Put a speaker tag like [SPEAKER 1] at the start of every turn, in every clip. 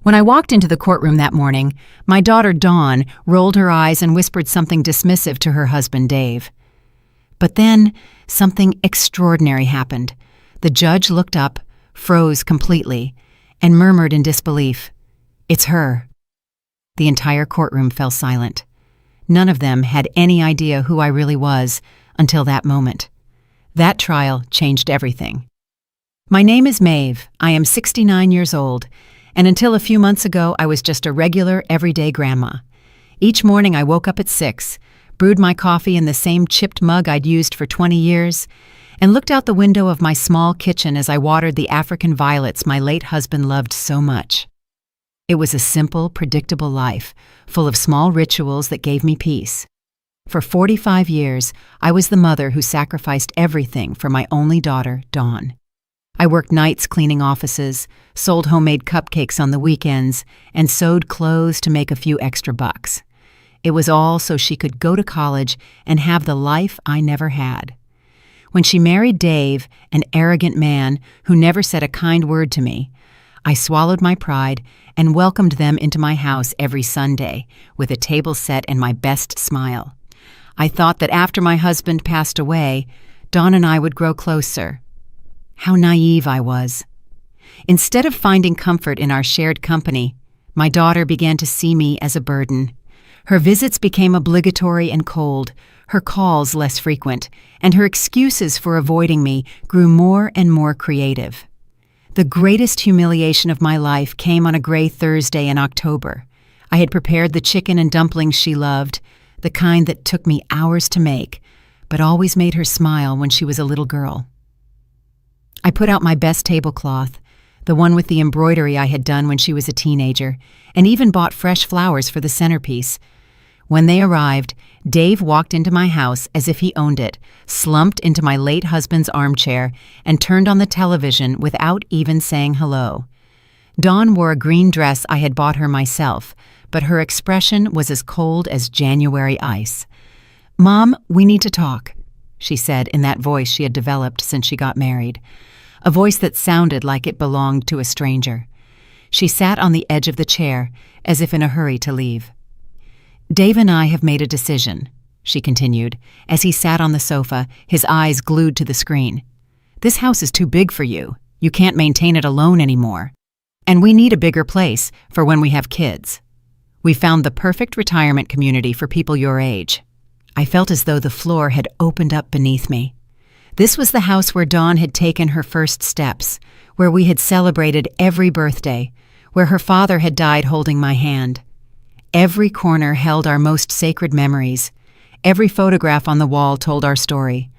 [SPEAKER 1] When I walked into the courtroom that morning, my daughter Dawn rolled her eyes and whispered something dismissive to her husband Dave. But then, something extraordinary happened. The judge looked up, froze completely, and murmured in disbelief, "It's her." The entire courtroom fell silent. None of them had any idea who I really was until that moment. That trial changed everything. My name is Maeve. I am 69 years old, and until a few months ago, I was just a regular, everyday grandma. Each morning I woke up at 6, brewed my coffee in the same chipped mug I'd used for 20 years, and looked out the window of my small kitchen as I watered the African violets my late husband loved so much. It was a simple, predictable life, full of small rituals that gave me peace. For 45 years, I was the mother who sacrificed everything for my only daughter, Dawn. I worked nights cleaning offices, sold homemade cupcakes on the weekends, and sewed clothes to make a few extra bucks. It was all so she could go to college and have the life I never had. When she married Dave, an arrogant man who never said a kind word to me, I swallowed my pride and welcomed them into my house every Sunday with a table set and my best smile. I thought that after my husband passed away, Dawn and I would grow closer. How naive I was. Instead of finding comfort in our shared company, my daughter began to see me as a burden. Her visits became obligatory and cold, her calls less frequent, and her excuses for avoiding me grew more and more creative. The greatest humiliation of my life came on a gray Thursday in October. I had prepared the chicken and dumplings she loved, the kind that took me hours to make, but always made her smile when she was a little girl. I put out my best tablecloth, the one with the embroidery I had done when she was a teenager, and even bought fresh flowers for the centerpiece. When they arrived, Dave walked into my house as if he owned it, slumped into my late husband's armchair, and turned on the television without even saying hello. Dawn wore a green dress I had bought her myself, but her expression was as cold as January ice. "Mom, we need to talk," she said in that voice she had developed since she got married, a voice that sounded like it belonged to a stranger. She sat on the edge of the chair, as if in a hurry to leave. "Dave and I have made a decision," she continued, as he sat on the sofa, his eyes glued to the screen. "This house is too big for you. You can't maintain it alone anymore. And we need a bigger place for when we have kids. We found the perfect retirement community for people your age." I felt as though the floor had opened up beneath me. This was the house where Dawn had taken her first steps, where we had celebrated every birthday, where her father had died holding my hand. Every corner held our most sacred memories. Every photograph on the wall told our story.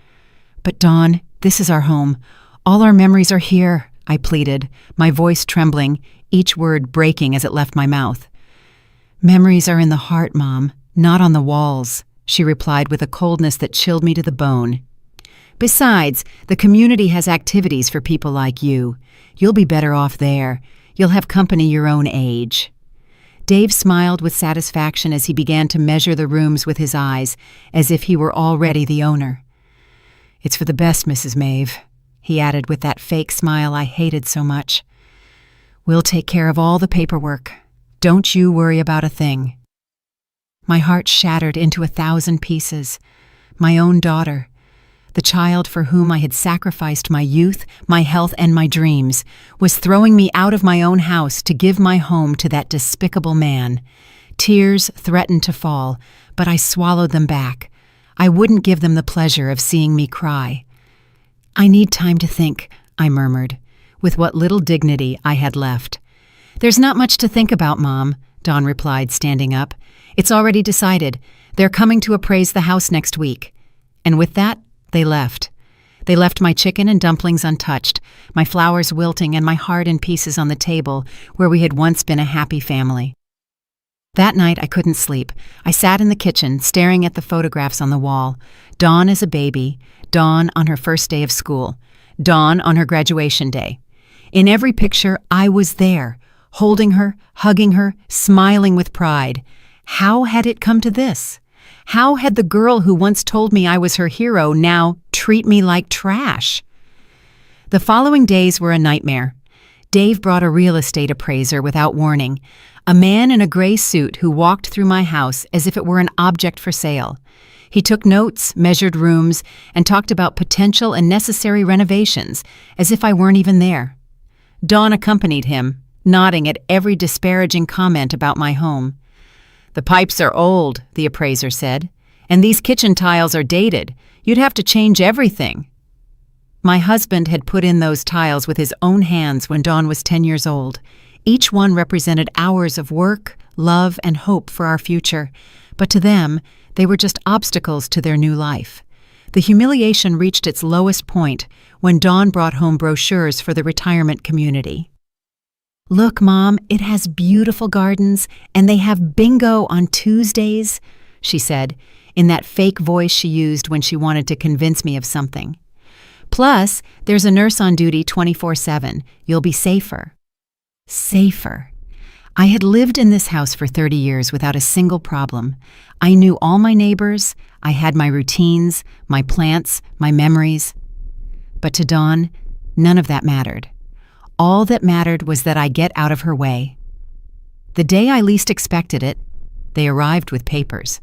[SPEAKER 1] "But Dawn, this is our home. All our memories are here," I pleaded, my voice trembling, each word breaking as it left my mouth. "Memories are in the heart, Mom, not on the walls," she replied with a coldness that chilled me to the bone. "Besides, the community has activities for people like you. You'll be better off there. You'll have company your own age." Dave smiled with satisfaction as he began to measure the rooms with his eyes, as if he were already the owner. "It's for the best, Mrs. Maeve," he added with that fake smile I hated so much. "We'll take care of all the paperwork. Don't you worry about a thing." My heart shattered into 1,000 pieces. My own daughter, the child for whom I had sacrificed my youth, my health, and my dreams, was throwing me out of my own house to give my home to that despicable man. Tears threatened to fall, but I swallowed them back. I wouldn't give them the pleasure of seeing me cry. "I need time to think," I murmured, with what little dignity I had left. "There's not much to think about, Mom," Dawn replied, standing up. "It's already decided. They're coming to appraise the house next week." And with that, they left. They left my chicken and dumplings untouched, my flowers wilting and my heart in pieces on the table where we had once been a happy family. That night I couldn't sleep. I sat in the kitchen, staring at the photographs on the wall. Dawn as a baby, Dawn on her first day of school, Dawn on her graduation day. In every picture, I was there, holding her, hugging her, smiling with pride. How had it come to this? How had the girl who once told me I was her hero now treat me like trash? The following days were a nightmare. Dave brought a real estate appraiser without warning, a man in a gray suit who walked through my house as if it were an object for sale. He took notes, measured rooms, and talked about potential and necessary renovations, as if I weren't even there. Dawn accompanied him, nodding at every disparaging comment about my home. "The pipes are old," the appraiser said, "and these kitchen tiles are dated. You'd have to change everything." My husband had put in those tiles with his own hands when Dawn was 10 years old. Each one represented hours of work, love, and hope for our future. But to them, they were just obstacles to their new life. The humiliation reached its lowest point when Dawn brought home brochures for the retirement community. "Look, Mom, it has beautiful gardens, and they have bingo on Tuesdays," she said, in that fake voice she used when she wanted to convince me of something. "Plus, there's a nurse on duty 24/7. You'll be safer." Safer. I had lived in this house for 30 years without a single problem. I knew all my neighbors, I had my routines, my plants, my memories. But to Dawn, none of that mattered. All that mattered was that I get out of her way. The day I least expected it, they arrived with papers.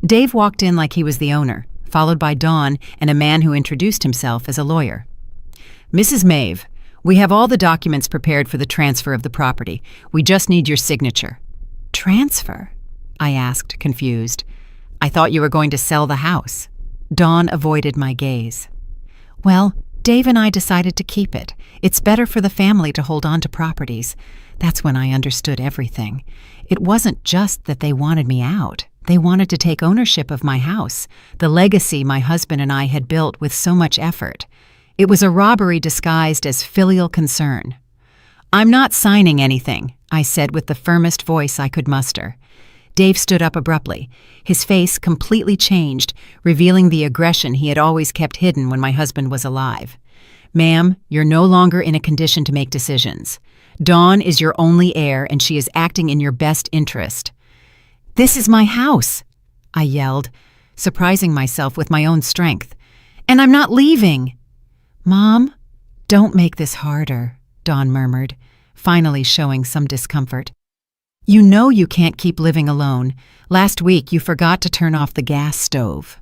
[SPEAKER 1] Dave walked in like he was the owner, followed by Dawn and a man who introduced himself as a lawyer. "Mrs. Maeve, we have all the documents prepared for the transfer of the property. We just need your signature." "Transfer?" I asked, confused. "I thought you were going to sell the house." Dawn avoided my gaze. "Well, Dave and I decided to keep it. It's better for the family to hold on to properties." That's when I understood everything. It wasn't just that they wanted me out. They wanted to take ownership of my house, the legacy my husband and I had built with so much effort. It was a robbery disguised as filial concern. "I'm not signing anything," I said with the firmest voice I could muster. Dave stood up abruptly. His face completely changed, revealing the aggression he had always kept hidden when my husband was alive. "Ma'am, you're no longer in a condition to make decisions. Dawn is your only heir, and she is acting in your best interest." "This is my house," I yelled, surprising myself with my own strength. "And I'm not leaving." "Mom, don't make this harder," Dawn murmured, finally showing some discomfort. "You know you can't keep living alone. Last week you forgot to turn off the gas stove."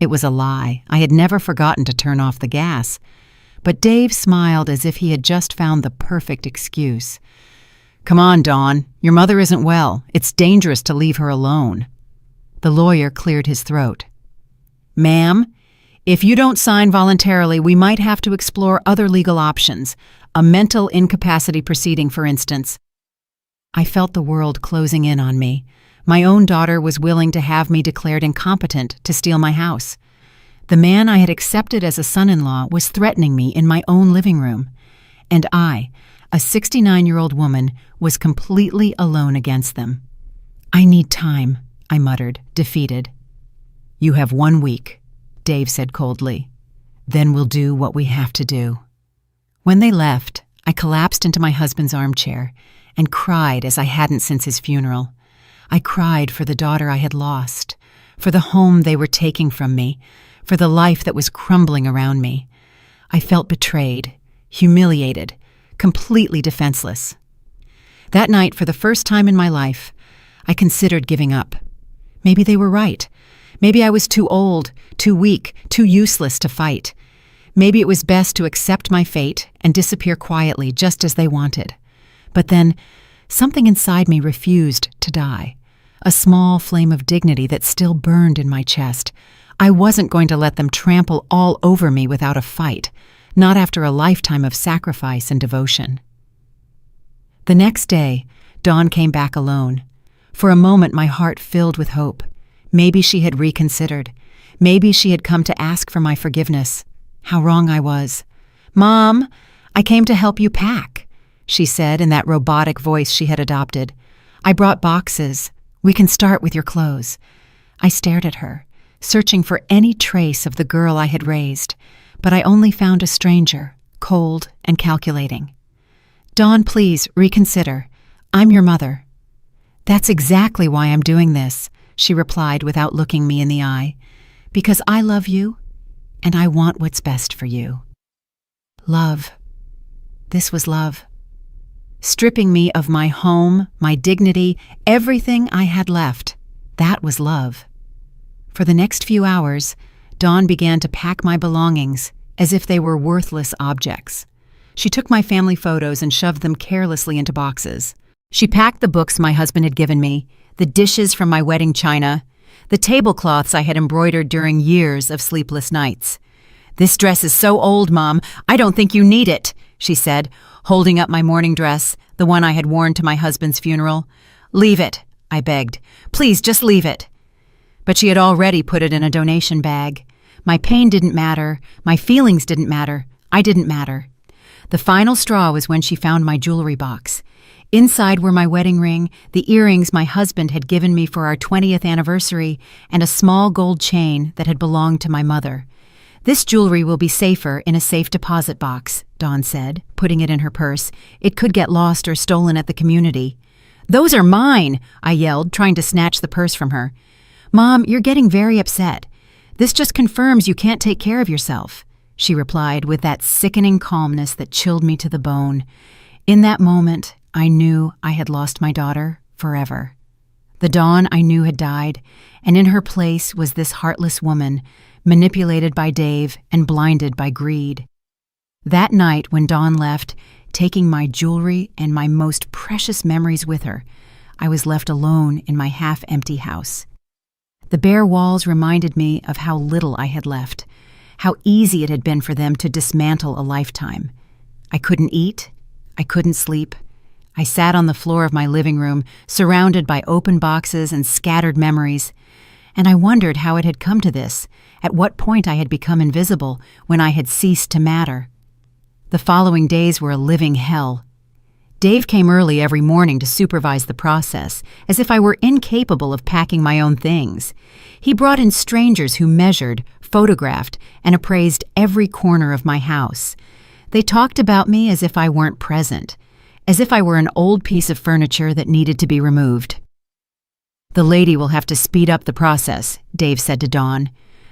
[SPEAKER 1] It was a lie. I had never forgotten to turn off the gas. But Dave smiled as if he had just found the perfect excuse. "Come on, Dawn. Your mother isn't well. It's dangerous to leave her alone." The lawyer cleared his throat. "Ma'am, if you don't sign voluntarily, we might have to explore other legal options. A mental incapacity proceeding, for instance." I felt the world closing in on me. My own daughter was willing to have me declared incompetent to steal my house. The man I had accepted as a son-in-law was threatening me in my own living room. And I, a 69-year-old woman, was completely alone against them. "I need time," I muttered, defeated. "You have 1 week," Dave said coldly. "Then we'll do what we have to do." When they left, I collapsed into my husband's armchair and cried as I hadn't since his funeral. I cried for the daughter I had lost, for the home they were taking from me, for the life that was crumbling around me. I felt betrayed, humiliated, completely defenseless. That night, for the first time in my life, I considered giving up. Maybe they were right. Maybe I was too old, too weak, too useless to fight. Maybe it was best to accept my fate and disappear quietly just as they wanted. But then, something inside me refused to die. A small flame of dignity that still burned in my chest. I wasn't going to let them trample all over me without a fight, not after a lifetime of sacrifice and devotion. The next day, Dawn came back alone. For a moment, my heart filled with hope. Maybe she had reconsidered. Maybe she had come to ask for my forgiveness. How wrong I was. "Mom, I came to help you pack," she said in that robotic voice she had adopted. "I brought boxes. We can start with your clothes." I stared at her, searching for any trace of the girl I had raised, but I only found a stranger, cold and calculating. "Dawn, please reconsider. I'm your mother." "That's exactly why I'm doing this," she replied without looking me in the eye. "Because I love you, and I want what's best for you." Love. This was love. stripping me of my home, my dignity, everything I had left. That was love. For the next few hours, Dawn began to pack my belongings as if they were worthless objects. She took my family photos and shoved them carelessly into boxes. She packed the books my husband had given me, the dishes from my wedding china, the tablecloths I had embroidered during years of sleepless nights. "This dress is so old, Mom. I don't think you need it," she said, holding up my mourning dress, the one I had worn to my husband's funeral. "Leave it," I begged. "Please, just leave it." But she had already put it in a donation bag. My pain didn't matter. My feelings didn't matter. I didn't matter. The final straw was when she found my jewelry box. Inside were my wedding ring, the earrings my husband had given me for our 20th anniversary, and a small gold chain that had belonged to my mother. "This jewelry will be safer in a safe deposit box," Dawn said, putting it in her purse. "It could get lost or stolen at the community." "Those are mine!" I yelled, trying to snatch the purse from her. "Mom, you're getting very upset. This just confirms you can't take care of yourself," she replied with that sickening calmness that chilled me to the bone. In that moment, I knew I had lost my daughter forever. The Dawn I knew had died, and in her place was this heartless woman, manipulated by Dave and blinded by greed. That night when Dawn left, taking my jewelry and my most precious memories with her, I was left alone in my half-empty house. The bare walls reminded me of how little I had left, how easy it had been for them to dismantle a lifetime. I couldn't eat. I couldn't sleep. I sat on the floor of my living room, surrounded by open boxes and scattered memories, and I wondered how it had come to this, at what point I had become invisible, when I had ceased to matter. The following days were a living hell. Dave came early every morning to supervise the process, as if I were incapable of packing my own things. He brought in strangers who measured, photographed, and appraised every corner of my house. They talked about me as if I weren't present, as if I were an old piece of furniture that needed to be removed. "The lady will have to speed up the process," Dave said to Dawn.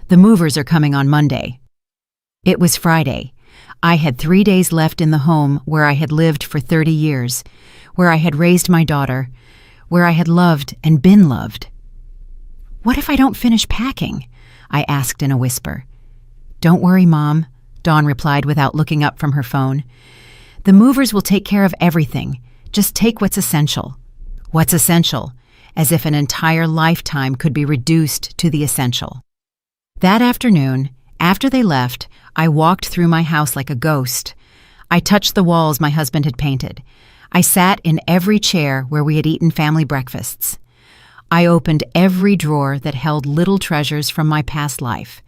[SPEAKER 1] "The movers are coming on Monday." It was Friday. I had 3 days left in the home where I had lived for 30 years, where I had raised my daughter, where I had loved and been loved. "What if I don't finish packing?" I asked in a whisper. "Don't worry, Mom," Dawn replied without looking up from her phone. "The movers will take care of everything. Just take what's essential." "What's essential?" As if an entire lifetime could be reduced to the essential. That afternoon, after they left, I walked through my house like a ghost. I touched the walls my husband had painted. I sat in every chair where we had eaten family breakfasts. I opened every drawer that held little treasures from my past life.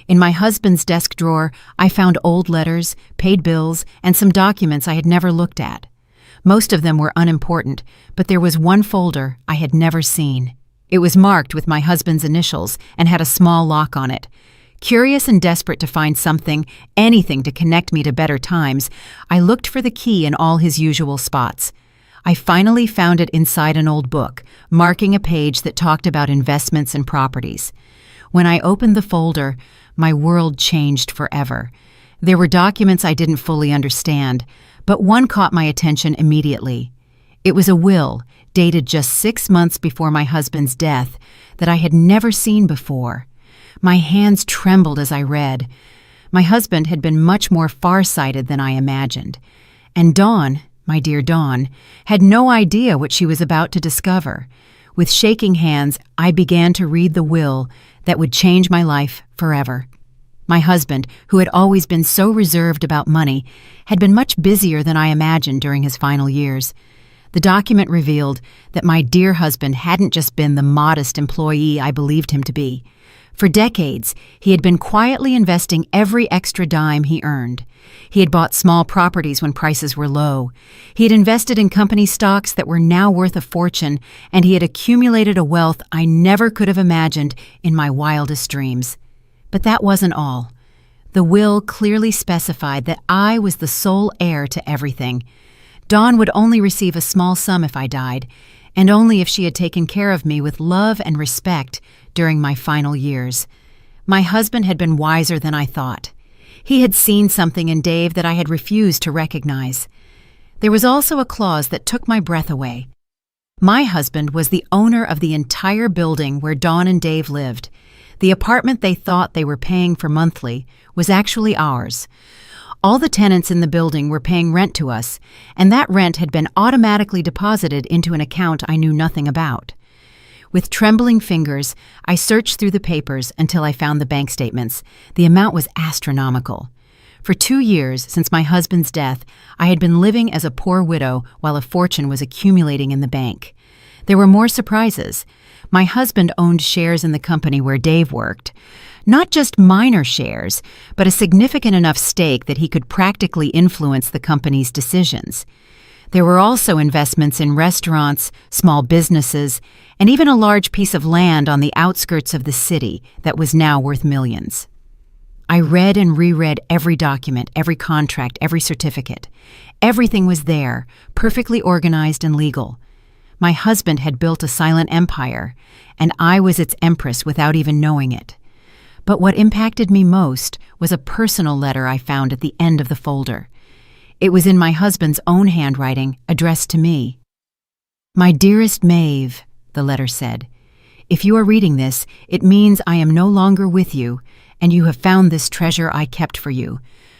[SPEAKER 1] In my husband's desk drawer, I found old letters, paid bills, and some documents I had never looked at. Most of them were unimportant, but there was one folder I had never seen. It was marked with my husband's initials and had a small lock on it. Curious and desperate to find something, anything to connect me to better times, I looked for the key in all his usual spots. I finally found it inside an old book, marking a page that talked about investments and properties. When I opened the folder, my world changed forever. There were documents I didn't fully understand, but one caught my attention immediately. It was a will, dated just 6 months before my husband's death, that I had never seen before. My hands trembled as I read. My husband had been much more far-sighted than I imagined. And Dawn, my dear Dawn, had no idea what she was about to discover. With shaking hands, I began to read the will that would change my life forever. My husband, who had always been so reserved about money, had been much busier than I imagined during his final years. The document revealed that my dear husband hadn't just been the modest employee I believed him to be. For decades, he had been quietly investing every extra dime he earned. He had bought small properties when prices were low. He had invested in company stocks that were now worth a fortune, and he had accumulated a wealth I never could have imagined in my wildest dreams. But that wasn't all. The will clearly specified that I was the sole heir to everything. Dawn would only receive a small sum if I died, and only if she had taken care of me with love and respect during my final years. My husband had been wiser than I thought. He had seen something in Dave that I had refused to recognize. There was also a clause that took my breath away. My husband was the owner of the entire building where Dawn and Dave lived. The apartment they thought they were paying for monthly was actually ours. All the tenants in the building were paying rent to us, and that rent had been automatically deposited into an account I knew nothing about. With trembling fingers, I searched through the papers until I found the bank statements. The amount was astronomical. For 2 years, since my husband's death, I had been living as a poor widow while a fortune was accumulating in the bank. There were more surprises. My husband owned shares in the company where Dave worked. Not just minor shares, but a significant enough stake that he could practically influence the company's decisions. There were also investments in restaurants, small businesses, and even a large piece of land on the outskirts of the city that was now worth millions. I read and reread every document, every contract, every certificate. Everything was there, perfectly organized and legal. My husband had built a silent empire, and I was its empress without even knowing it. But what impacted me most was a personal letter I found at the end of the folder. It was in my husband's own handwriting, addressed to me. "My dearest Maeve," the letter said, "if you are reading this, it means I am no longer with you, and you have found this treasure I kept for you.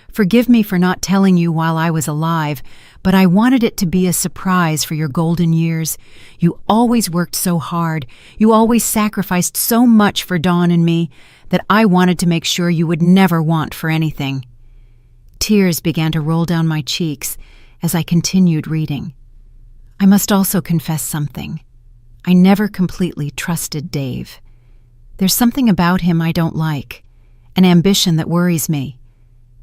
[SPEAKER 1] Forgive me for not telling you while I was alive, but I wanted it to be a surprise for your golden years. You always worked so hard, you always sacrificed so much for Dawn and me, that I wanted to make sure you would never want for anything." Tears began to roll down my cheeks as I continued reading. I must also confess something. I never completely trusted Dave. There's something about him I don't like, an ambition that worries me.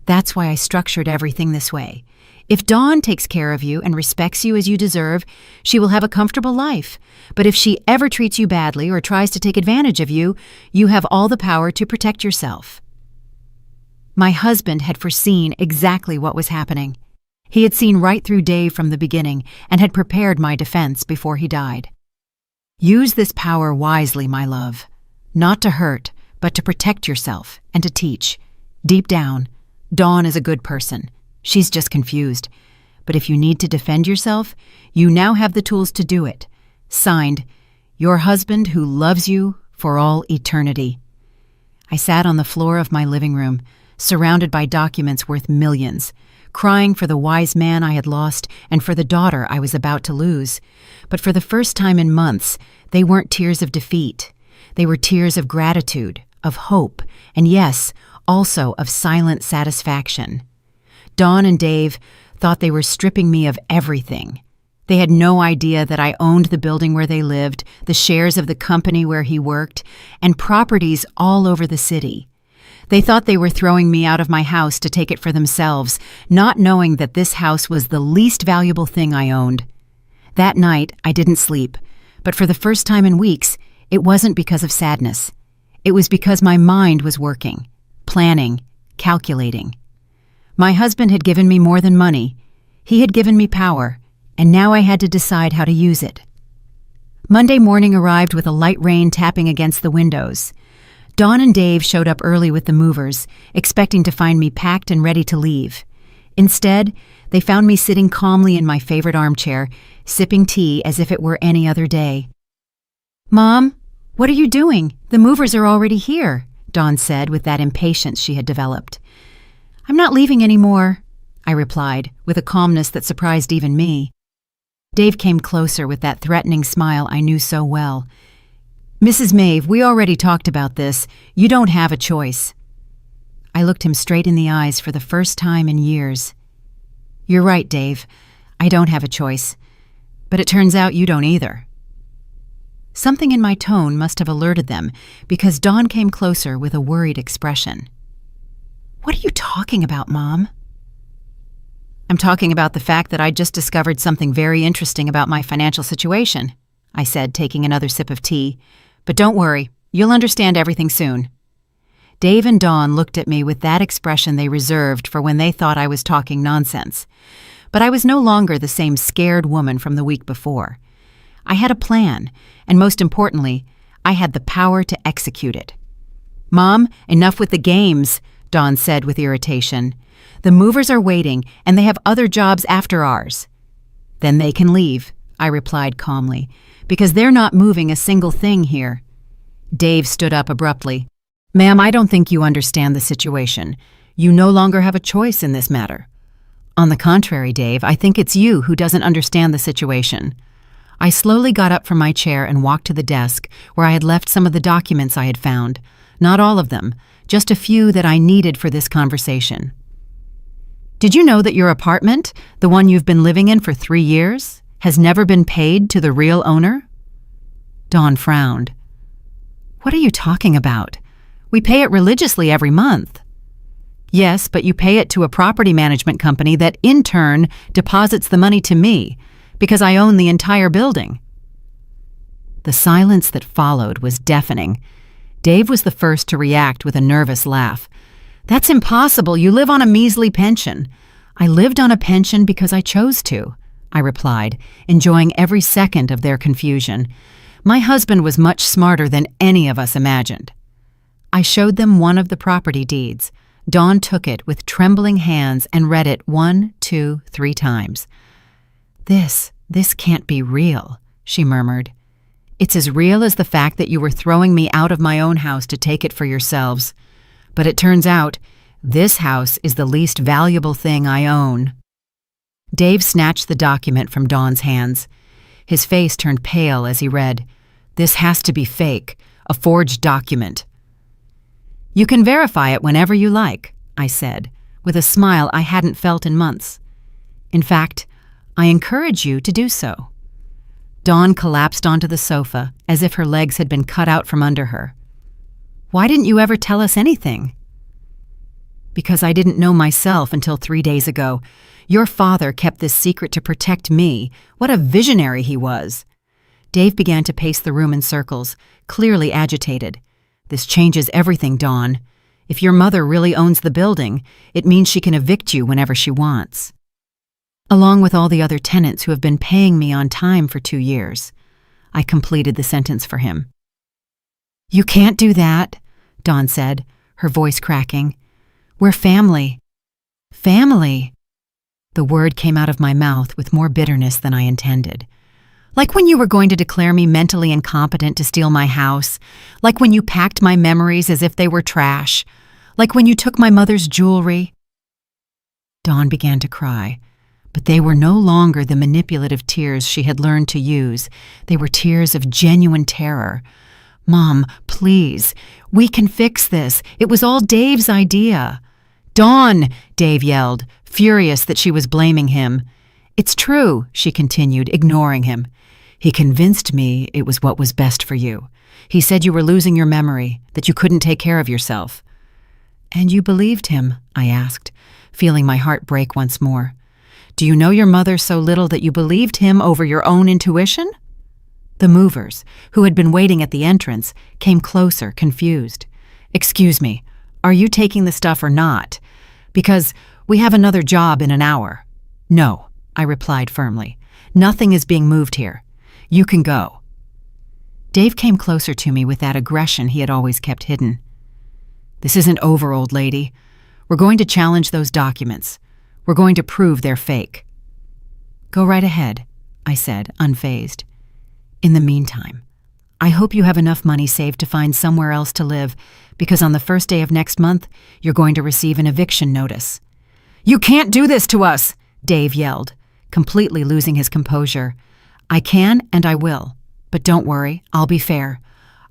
[SPEAKER 1] That's why I structured everything this way. If Dawn takes care of you and respects you as you deserve, she will have a comfortable life. But if she ever treats you badly or tries to take advantage of you, you have all the power to protect yourself. My husband had foreseen exactly what was happening. He had seen right through Dave from the beginning and had prepared my defense before he died. Use this power wisely, my love. Not to hurt, but to protect yourself and to teach. Deep down, Dawn is a good person. She's just confused. But if you need to defend yourself, you now have the tools to do it. Signed, your husband who loves you for all eternity. I sat on the floor of my living room, surrounded by documents worth millions, crying for the wise man I had lost and for the daughter I was about to lose. But for the first time in months, they weren't tears of defeat. They were tears of gratitude, of hope, and yes, also of silent satisfaction. Dawn and Dave thought they were stripping me of everything. They had no idea that I owned the building where they lived, the shares of the company where he worked, and properties all over the city. They thought they were throwing me out of my house to take it for themselves, not knowing that this house was the least valuable thing I owned. That night, I didn't sleep, but for the first time in weeks, it wasn't because of sadness. It was because my mind was working, planning, calculating. My husband had given me more than money. He had given me power, and now I had to decide how to use it. Monday morning arrived with a light rain tapping against the windows. Dawn and Dave showed up early with the movers, expecting to find me packed and ready to leave. Instead, they found me sitting calmly in my favorite armchair, sipping tea as if it were any other day. "Mom, what are you doing? The movers are already here," Dawn said with that impatience she had developed. "I'm not leaving anymore," I replied, with a calmness that surprised even me. Dave came closer with that threatening smile I knew so well. "Mrs. Maeve, we already talked about this. You don't have a choice." I looked him straight in the eyes for the first time in years. "You're right, Dave. I don't have a choice. But it turns out you don't either." Something in my tone must have alerted them, because Dawn came closer with a worried expression. "What are you talking about, Mom?" "I'm talking about the fact that I just discovered something very interesting about my financial situation," I said, taking another sip of tea. "But don't worry, you'll understand everything soon." Dave and Dawn looked at me with that expression they reserved for when they thought I was talking nonsense. But I was no longer the same scared woman from the week before. I had a plan, and most importantly, I had the power to execute it. "Mom, enough with the games," Dawn said with irritation. "The movers are waiting, and they have other jobs after ours." Then they can leave, I replied calmly, because they're not moving a single thing here. Dave stood up abruptly. Ma'am, I don't think you understand the situation. You no longer have a choice in this matter. On the contrary, Dave, I think it's you who doesn't understand the situation. I slowly got up from my chair and walked to the desk where I had left some of the documents I had found. Not all of them, just a few that I needed for this conversation. Did you know that your apartment, the one you've been living in for 3 years, has never been paid to the real owner? Dawn frowned. What are you talking about? We pay it religiously every month. Yes, but you pay it to a property management company that in turn deposits the money to me, because I own the entire building. The silence that followed was deafening. Dave was the first to react with a nervous laugh. That's impossible. You live on a measly pension. I lived on a pension because I chose to, I replied, enjoying every second of their confusion. My husband was much smarter than any of us imagined. I showed them one of the property deeds. Dawn took it with trembling hands and read it 1, 2, 3 times. This can't be real, she murmured. It's as real as the fact that you were throwing me out of my own house to take it for yourselves. But it turns out, this house is the least valuable thing I own. Dave snatched the document from Dawn's hands. His face turned pale as he read, This has to be fake, a forged document. You can verify it whenever you like, I said, with a smile I hadn't felt in months. In fact, I encourage you to do so. Dawn collapsed onto the sofa as if her legs had been cut out from under her. Why didn't you ever tell us anything? Because I didn't know myself until 3 days ago. Your father kept this secret to protect me. What a visionary he was. Dave began to pace the room in circles, clearly agitated. This changes everything, Dawn. If your mother really owns the building, it means she can evict you whenever she wants. Along with all the other tenants who have been paying me on time for 2 years. I completed the sentence for him. You can't do that, Dawn said, her voice cracking. We're family. Family. The word came out of my mouth with more bitterness than I intended. Like when you were going to declare me mentally incompetent to steal my house. Like when you packed my memories as if they were trash. Like when you took my mother's jewelry. Dawn began to cry, but they were no longer the manipulative tears she had learned to use. They were tears of genuine terror. Mom, please, we can fix this. It was all Dave's idea. Dawn, Dave yelled, furious that she was blaming him. It's true, she continued, ignoring him. He convinced me it was what was best for you. He said you were losing your memory, that you couldn't take care of yourself. And you believed him, I asked, feeling my heart break once more. Do you know your mother so little that you believed him over your own intuition? The movers, who had been waiting at the entrance, came closer, confused. Excuse me, are you taking the stuff or not? Because we have another job in an hour. No, I replied firmly. Nothing is being moved here. You can go. Dave came closer to me with that aggression he had always kept hidden. This isn't over, old lady. We're going to challenge those documents. We're going to prove they're fake. Go right ahead, I said, unfazed. In the meantime, I hope you have enough money saved to find somewhere else to live, because on the first day of next month, you're going to receive an eviction notice. You can't do this to us, Dave yelled, completely losing his composure. I can and I will, but don't worry, I'll be fair.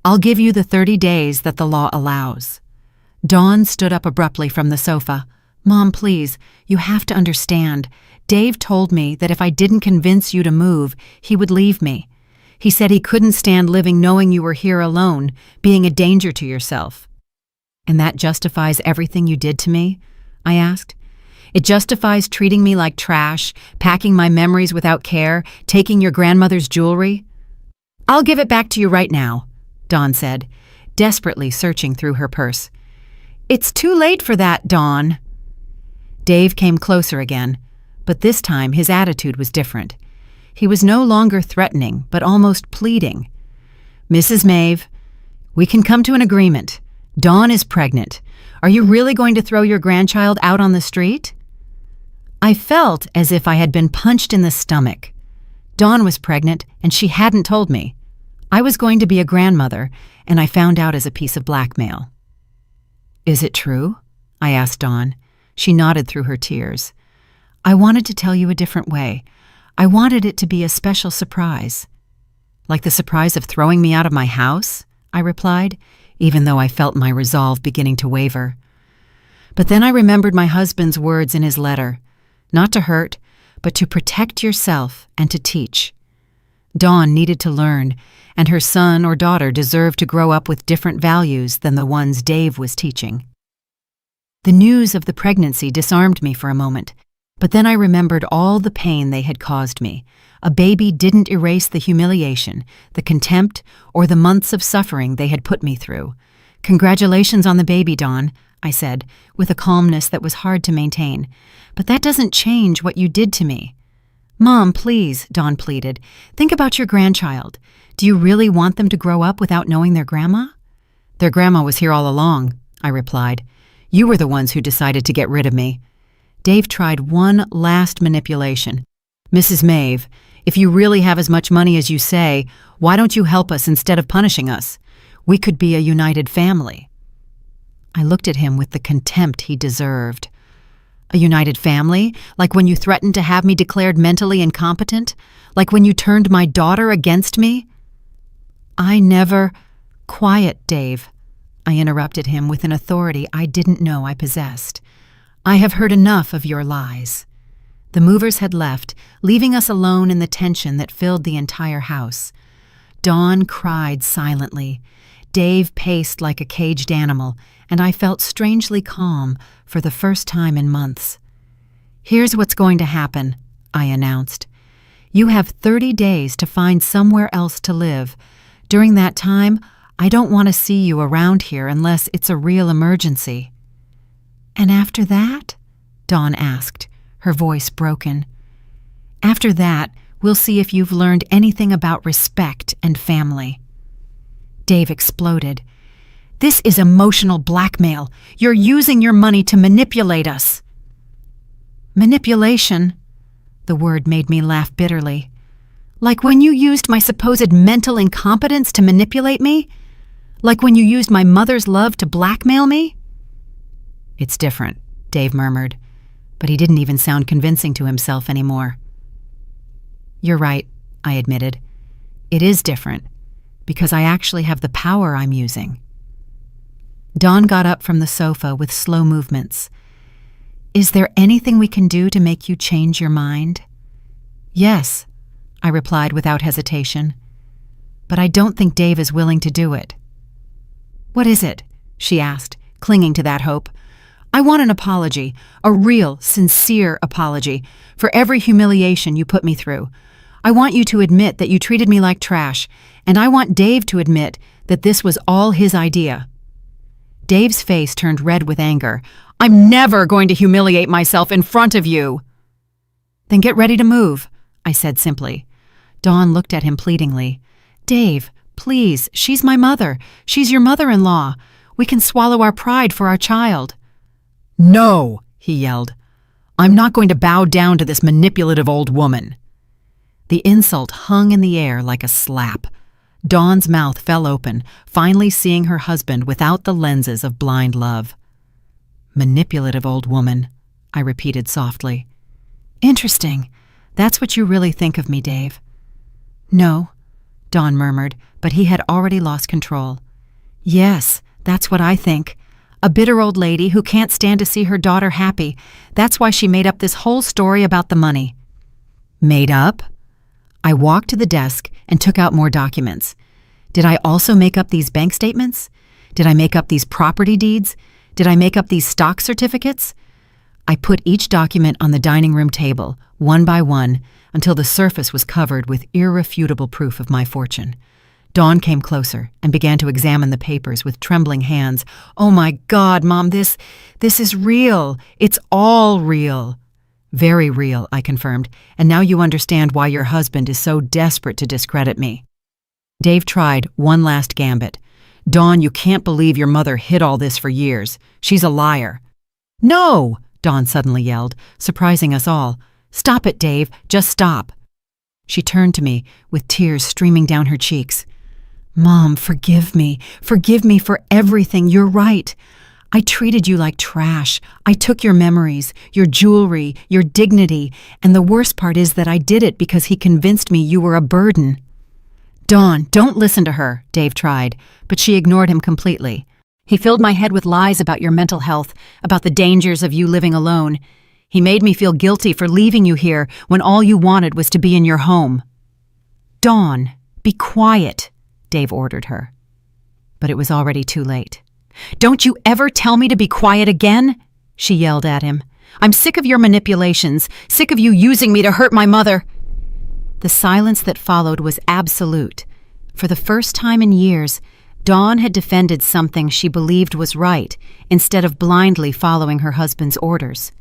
[SPEAKER 1] I'll give you the 30 days that the law allows. Dawn stood up abruptly from the sofa. Mom, please, you have to understand. Dave told me that if I didn't convince you to move, he would leave me. He said he couldn't stand living knowing you were here alone, being a danger to yourself. And that justifies everything you did to me? I asked. It justifies treating me like trash, packing my memories without care, taking your grandmother's jewelry? I'll give it back to you right now, Dawn said, desperately searching through her purse. It's too late for that, Dawn. Dave came closer again, but this time his attitude was different. He was no longer threatening, but almost pleading. Mrs. Maeve, we can come to an agreement. Dawn is pregnant. Are you really going to throw your grandchild out on the street? I felt as if I had been punched in the stomach. Dawn was pregnant, and she hadn't told me. I was going to be a grandmother, and I found out as a piece of blackmail. Is it true? I asked Dawn. She nodded through her tears. I wanted to tell you a different way. I wanted it to be a special surprise. Like the surprise of throwing me out of my house? I replied, even though I felt my resolve beginning to waver. But then I remembered my husband's words in his letter, not to hurt, but to protect yourself and to teach. Dawn needed to learn, and her son or daughter deserved to grow up with different values than the ones Dave was teaching. The news of the pregnancy disarmed me for a moment, but then I remembered all the pain they had caused me. A baby didn't erase the humiliation, the contempt, or the months of suffering they had put me through. Congratulations on the baby, Dawn, I said, with a calmness that was hard to maintain. But that doesn't change what you did to me. Mom, please, Dawn pleaded. Think about your grandchild. Do you really want them to grow up without knowing their grandma? Their grandma was here all along, I replied. You were the ones who decided to get rid of me. Dave tried one last manipulation. Mrs. Maeve, if you really have as much money as you say, why don't you help us instead of punishing us? We could be a united family. I looked at him with the contempt he deserved. A united family? Like when you threatened to have me declared mentally incompetent? Like when you turned my daughter against me? I never— Quiet, Dave, I interrupted him with an authority I didn't know I possessed. I have heard enough of your lies. The movers had left, leaving us alone in the tension that filled the entire house. Dawn cried silently. Dave paced like a caged animal, and I felt strangely calm for the first time in months. Here's what's going to happen, I announced. You have 30 days to find somewhere else to live. During that time, I don't want to see you around here unless it's a real emergency. And after that? Dawn asked, her voice broken. After that, we'll see if you've learned anything about respect and family. Dave exploded. This is emotional blackmail. You're using your money to manipulate us. Manipulation? The word made me laugh bitterly. Like when you used my supposed mental incompetence to manipulate me? Like when you used my mother's love to blackmail me? It's different, Dave murmured, but he didn't even sound convincing to himself anymore. You're right, I admitted. It is different, because I actually have the power I'm using. Dawn got up from the sofa with slow movements. Is there anything we can do to make you change your mind? Yes, I replied without hesitation. But I don't think Dave is willing to do it. What is it? She asked, clinging to that hope. I want an apology, a real, sincere apology, for every humiliation you put me through. I want you to admit that you treated me like trash, and I want Dave to admit that this was all his idea. Dave's face turned red with anger. I'm never going to humiliate myself in front of you. Then get ready to move, I said simply. Dawn looked at him pleadingly. Dave, please, she's my mother. She's your mother-in-law. We can swallow our pride for our child. No, he yelled. I'm not going to bow down to this manipulative old woman. The insult hung in the air like a slap. Dawn's mouth fell open, finally seeing her husband without the lenses of blind love. Manipulative old woman, I repeated softly. Interesting. That's what you really think of me, Dave. No, Dawn murmured, but he had already lost control. Yes, that's what I think. A bitter old lady who can't stand to see her daughter happy. That's why she made up this whole story about the money. Made up? I walked to the desk and took out more documents. Did I also make up these bank statements? Did I make up these property deeds? Did I make up these stock certificates? I put each document on the dining room table, one by one, until the surface was covered with irrefutable proof of my fortune. Dawn came closer and began to examine the papers with trembling hands. Oh my God, Mom, this is real. It's all real. Very real, I confirmed, and now you understand why your husband is so desperate to discredit me. Dave tried one last gambit. Dawn, you can't believe your mother hid all this for years. She's a liar. No, Dawn suddenly yelled, surprising us all. Stop it, Dave. Just stop. She turned to me with tears streaming down her cheeks. "Mom, forgive me. Forgive me for everything. You're right. I treated you like trash. I took your memories, your jewelry, your dignity, and the worst part is that I did it because he convinced me you were a burden." "Dawn, don't listen to her," Dave tried, but she ignored him completely. "He filled my head with lies about your mental health, about the dangers of you living alone. He made me feel guilty for leaving you here when all you wanted was to be in your home." "Dawn, be quiet," Dave ordered her. But it was already too late. "Don't you ever tell me to be quiet again," she yelled at him. "I'm sick of your manipulations, sick of you using me to hurt my mother." The silence that followed was absolute. For the first time in years, Dawn had defended something she believed was right, instead of blindly following her husband's orders.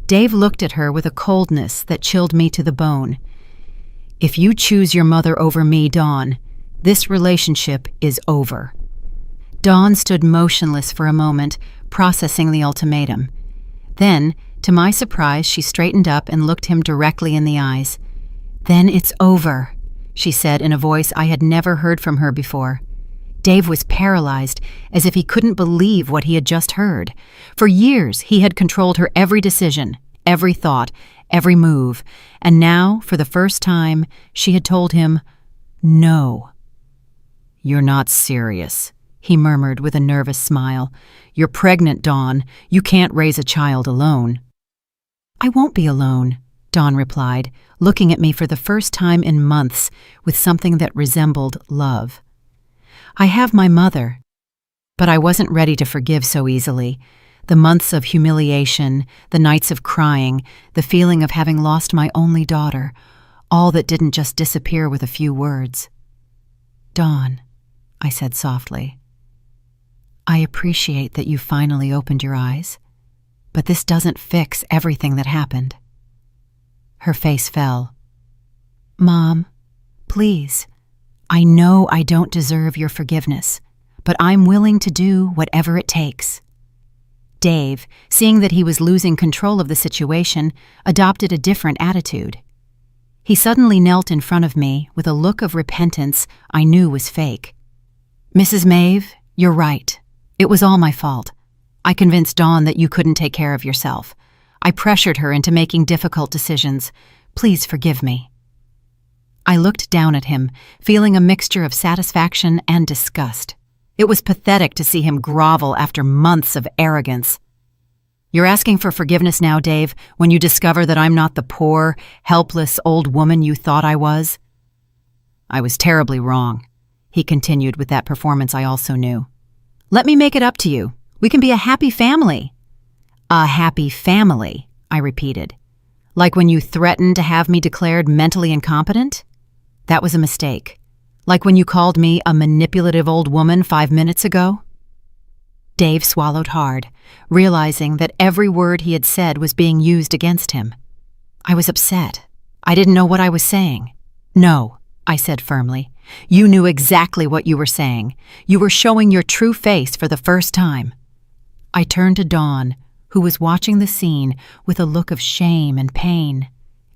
[SPEAKER 1] Dave looked at her with a coldness that chilled me to the bone. "If you choose your mother over me, Dawn, this relationship is over." Dawn stood motionless for a moment, processing the ultimatum. Then, to my surprise, she straightened up and looked him directly in the eyes. "Then it's over," she said in a voice I had never heard from her before. Dave was paralyzed, as if he couldn't believe what he had just heard. For years, he had controlled her every decision, every thought, every move, and now, for the first time, she had told him, "No." "You're not serious," he murmured with a nervous smile. "You're pregnant, Dawn. You can't raise a child alone." "I won't be alone," Dawn replied, looking at me for the first time in months with something that resembled love. "I have my mother." But I wasn't ready to forgive so easily. The months of humiliation, the nights of crying, the feeling of having lost my only daughter, all that didn't just disappear with a few words. "Dawn," I said softly, "I appreciate that you finally opened your eyes, but this doesn't fix everything that happened." Her face fell. "Mom, please. I know I don't deserve your forgiveness, but I'm willing to do whatever it takes." Dave, seeing that he was losing control of the situation, adopted a different attitude. He suddenly knelt in front of me with a look of repentance I knew was fake. "Mrs. Maeve, you're right. It was all my fault. I convinced Dawn that you couldn't take care of yourself. I pressured her into making difficult decisions. Please forgive me." I looked down at him, feeling a mixture of satisfaction and disgust. It was pathetic to see him grovel after months of arrogance. "You're asking for forgiveness now, Dave, when you discover that I'm not the poor, helpless old woman you thought I was?" "I was terribly wrong," he continued with that performance I also knew. "Let me make it up to you. We can be a happy family." "A happy family," I repeated. "Like when you threatened to have me declared mentally incompetent? That was a mistake. Like when you called me a manipulative old woman 5 minutes ago?" Dave swallowed hard, realizing that every word he had said was being used against him. I was upset. I didn't know what I was saying. "No," I said firmly. "You knew exactly what you were saying. You were showing your true face for the first time." I turned to Dawn, who was watching the scene with a look of shame and pain.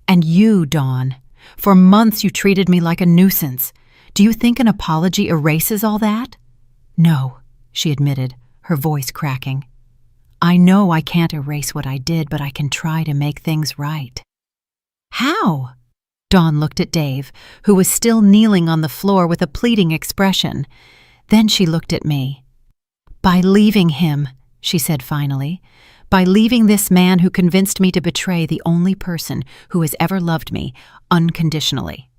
[SPEAKER 1] "And you, Dawn, for months you treated me like a nuisance. Do you think an apology erases all that?" "No," she admitted, her voice cracking. "I know I can't erase what I did, but I can try to make things right." "How?" Dawn looked at Dave, who was still kneeling on the floor with a pleading expression. Then she looked at me. "By leaving him," she said finally. "By leaving this man who convinced me to betray the only person who has ever loved me unconditionally."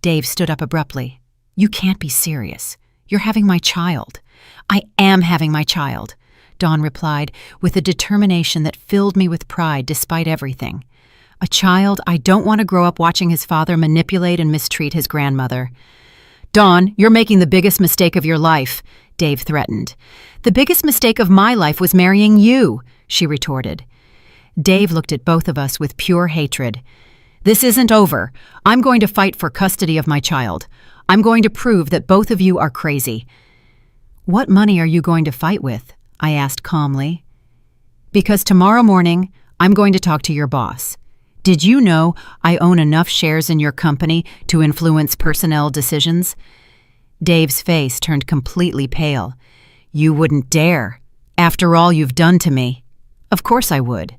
[SPEAKER 1] Dave stood up abruptly. "You can't be serious. You're having my child." "I am having my child," Dawn replied with a determination that filled me with pride despite everything. "A child I don't want to grow up watching his father manipulate and mistreat his grandmother." "Dawn, you're making the biggest mistake of your life," Dave threatened. "The biggest mistake of my life was marrying you," she retorted. Dave looked at both of us with pure hatred. "This isn't over. I'm going to fight for custody of my child. I'm going to prove that both of you are crazy." "What money are you going to fight with?" I asked calmly. "Because tomorrow morning, I'm going to talk to your boss. Did you know I own enough shares in your company to influence personnel decisions? Dave's face turned completely pale. You wouldn't dare. After all you've done to me. Of course I would.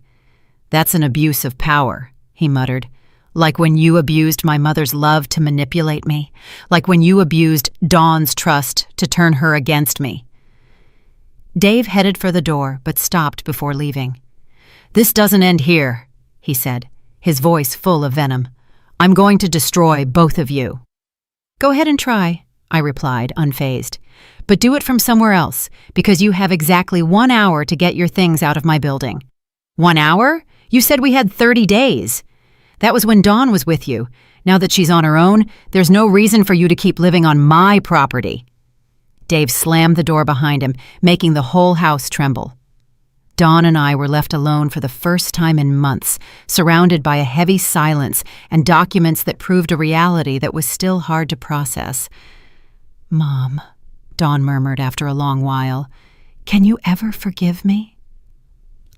[SPEAKER 1] That's an abuse of power, he muttered. Like when you abused my mother's love to manipulate me. Like when you abused Dawn's trust to turn her against me. Dave headed for the door, but stopped before leaving. This doesn't end here, he said, his voice full of venom. I'm going to destroy both of you. Go ahead and try, I replied, unfazed. But do it from somewhere else, because you have exactly 1 hour to get your things out of my building. 1 hour? You said we had 30 days. That was when Dawn was with you. Now that she's on her own, there's no reason for you to keep living on my property. Dave slammed the door behind him, making the whole house tremble. Dawn and I were left alone for the first time in months, surrounded by a heavy silence and documents that proved a reality that was still hard to process. Mom, Dawn murmured after a long while, can you ever forgive me?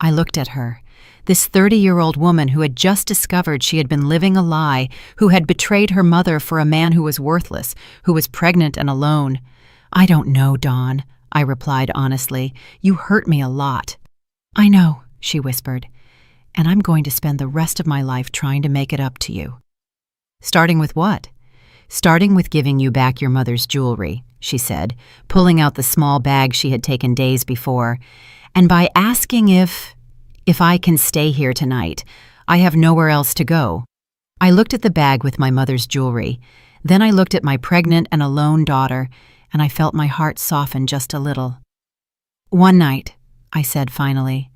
[SPEAKER 1] I looked at her, this 30-year-old woman who had just discovered she had been living a lie, who had betrayed her mother for a man who was worthless, who was pregnant and alone. I don't know, Dawn, I replied honestly. You hurt me a lot. I know, she whispered, and I'm going to spend the rest of my life trying to make it up to you. Starting with what? Starting with giving you back your mother's jewelry, she said, pulling out the small bag she had taken days before, and by asking if I can stay here tonight. I have nowhere else to go. I looked at the bag with my mother's jewelry. Then I looked at my pregnant and alone daughter, and I felt my heart soften just a little. One night, I said finally.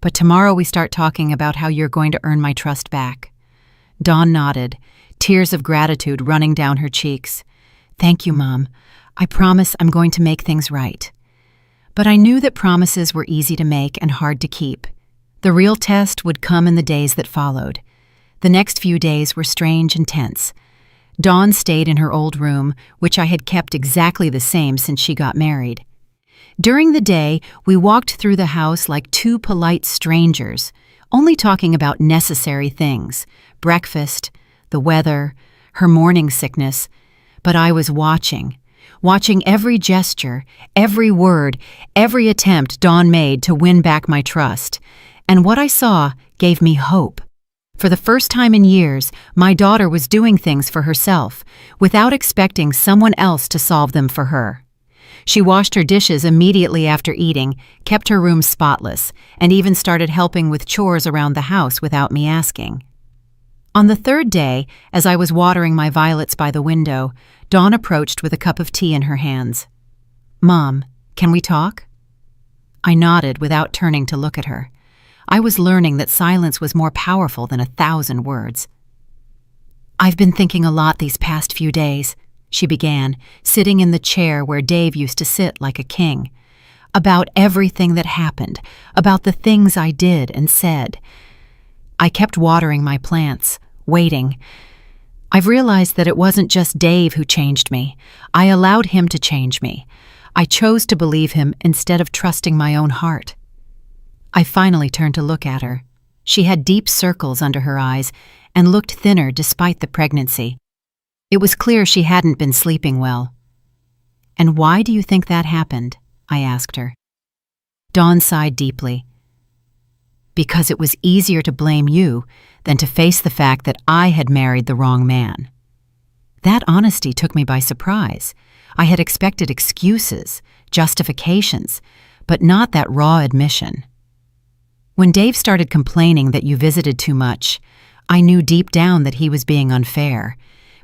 [SPEAKER 1] But tomorrow we start talking about how you're going to earn my trust back. Dawn nodded, tears of gratitude running down her cheeks. Thank you, Mom. I promise I'm going to make things right. But I knew that promises were easy to make and hard to keep. The real test would come in the days that followed. The next few days were strange and tense. Dawn stayed in her old room, which I had kept exactly the same since she got married. During the day, we walked through the house like two polite strangers, only talking about necessary things, breakfast, the weather, her morning sickness. But I was watching every gesture, every word, every attempt Dawn made to win back my trust. And what I saw gave me hope. For the first time in years, my daughter was doing things for herself, without expecting someone else to solve them for her. She washed her dishes immediately after eating, kept her room spotless, and even started helping with chores around the house without me asking. On the third day, as I was watering my violets by the window, Dawn approached with a cup of tea in her hands. Mom, can we talk? I nodded without turning to look at her. I was learning that silence was more powerful than 1,000 words. I've been thinking a lot these past few days, she began, sitting in the chair where Dave used to sit like a king. About everything that happened, about the things I did and said. I kept watering my plants, waiting. I've realized that it wasn't just Dave who changed me. I allowed him to change me. I chose to believe him instead of trusting my own heart. I finally turned to look at her. She had deep circles under her eyes and looked thinner despite the pregnancy. It was clear she hadn't been sleeping well. And why do you think that happened? I asked her. Dawn sighed deeply. Because it was easier to blame you than to face the fact that I had married the wrong man. That honesty took me by surprise. I had expected excuses, justifications, but not that raw admission. When Dave started complaining that you visited too much, I knew deep down that he was being unfair,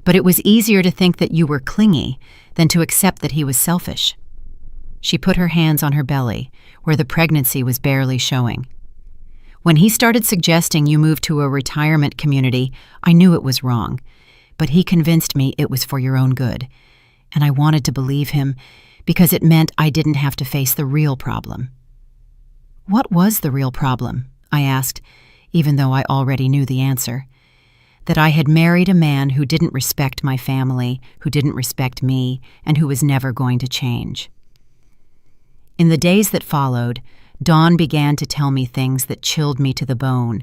[SPEAKER 1] but it was easier to think that you were clingy than to accept that he was selfish. She put her hands on her belly, where the pregnancy was barely showing. When he started suggesting you move to a retirement community, I knew it was wrong, but he convinced me it was for your own good, and I wanted to believe him because it meant I didn't have to face the real problem. What was the real problem? I asked, even though I already knew the answer. That I had married a man who didn't respect my family, who didn't respect me, and who was never going to change. In the days that followed, Dawn began to tell me things that chilled me to the bone.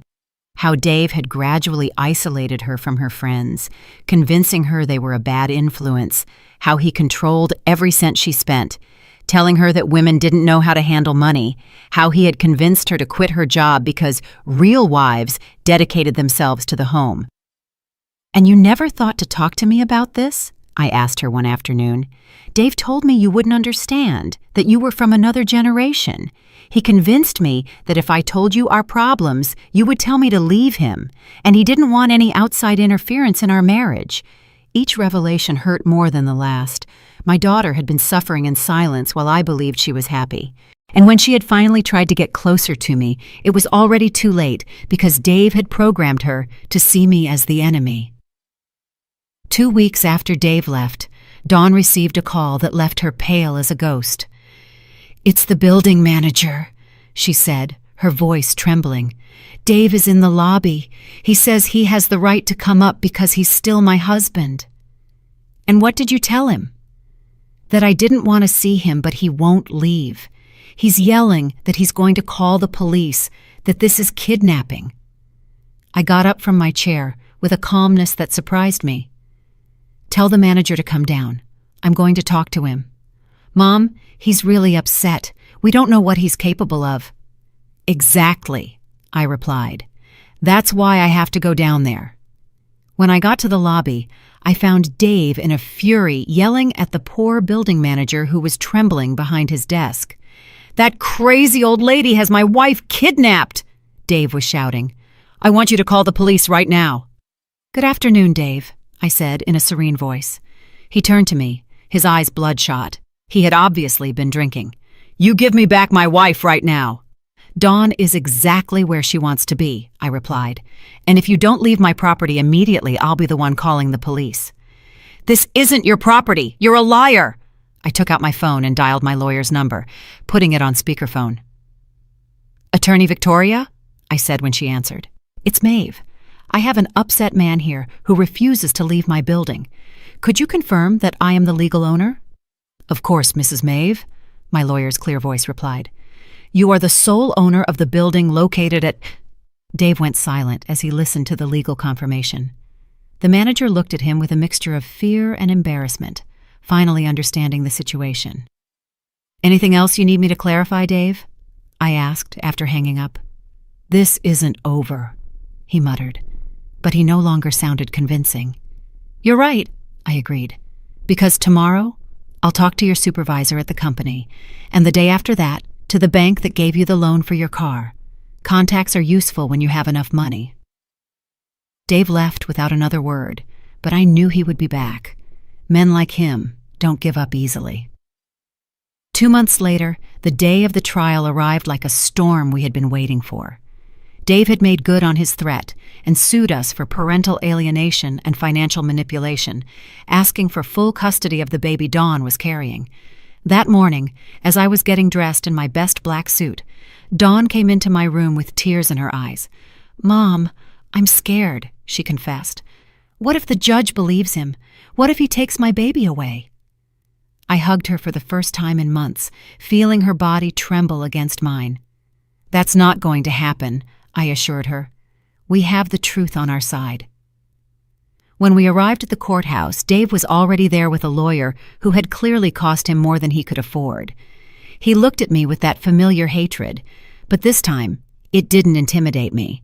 [SPEAKER 1] how Dave had gradually isolated her from her friends, convincing her they were a bad influence, how he controlled every cent she spent, telling her that women didn't know how to handle money, how he had convinced her to quit her job because real wives dedicated themselves to the home. "And you never thought to talk to me about this?" I asked her one afternoon. "Dave told me you wouldn't understand, that you were from another generation. He convinced me that if I told you our problems, you would tell me to leave him, and he didn't want any outside interference in our marriage." Each revelation hurt more than the last. My daughter had been suffering in silence while I believed she was happy. And when she had finally tried to get closer to me, it was already too late because Dave had programmed her to see me as the enemy. 2 weeks after Dave left, Dawn received a call that left her pale as a ghost. "It's the building manager," she said, her voice trembling. "Dave is in the lobby. He says he has the right to come up because he's still my husband." "And what did you tell him?" "That I didn't want to see him, but he won't leave. He's yelling that he's going to call the police, that this is kidnapping." I got up from my chair with a calmness that surprised me. "Tell the manager to come down. I'm going to talk to him." "Mom, he's really upset. We don't know what he's capable of." "Exactly," I replied. "That's why I have to go down there." When I got to the lobby, I found Dave in a fury yelling at the poor building manager who was trembling behind his desk. "That crazy old lady has my wife kidnapped," Dave was shouting. "I want you to call the police right now." "Good afternoon, Dave," I said in a serene voice. He turned to me, his eyes bloodshot. He had obviously been drinking. "You give me back my wife right now." "Dawn is exactly where she wants to be," I replied. "And if you don't leave my property immediately, I'll be the one calling the police." "This isn't your property. You're a liar." I took out my phone and dialed my lawyer's number, putting it on speakerphone. "Attorney Victoria?" I said when she answered. "It's Maeve. I have an upset man here who refuses to leave my building. Could you confirm that I am the legal owner?" "Of course, Mrs. Maeve," my lawyer's clear voice replied. "You are the sole owner of the building located at—" Dave went silent as he listened to the legal confirmation. The manager looked at him with a mixture of fear and embarrassment, finally understanding the situation. "Anything else you need me to clarify, Dave?" I asked after hanging up. "This isn't over," he muttered, but he no longer sounded convincing. "You're right," I agreed, "because tomorrow I'll talk to your supervisor at the company, and the day after that, to the bank that gave you the loan for your car. Contacts are useful when you have enough money." Dave left without another word, but I knew he would be back. Men like him don't give up easily. 2 months later, the day of the trial arrived like a storm we had been waiting for. Dave had made good on his threat and sued us for parental alienation and financial manipulation, asking for full custody of the baby Dawn was carrying. That morning, as I was getting dressed in my best black suit, Dawn came into my room with tears in her eyes. "Mom, I'm scared," she confessed. "What if the judge believes him? What if he takes my baby away?" I hugged her for the first time in months, feeling her body tremble against mine. "That's not going to happen," I assured her. "We have the truth on our side." When we arrived at the courthouse, Dave was already there with a lawyer who had clearly cost him more than he could afford. He looked at me with that familiar hatred, but this time, it didn't intimidate me.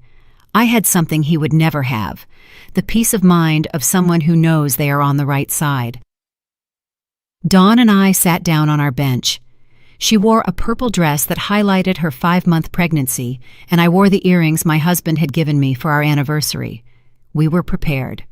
[SPEAKER 1] I had something he would never have, the peace of mind of someone who knows they are on the right side. Dawn and I sat down on our bench. She wore a purple dress that highlighted her 5-month pregnancy, and I wore the earrings my husband had given me for our anniversary. We were prepared.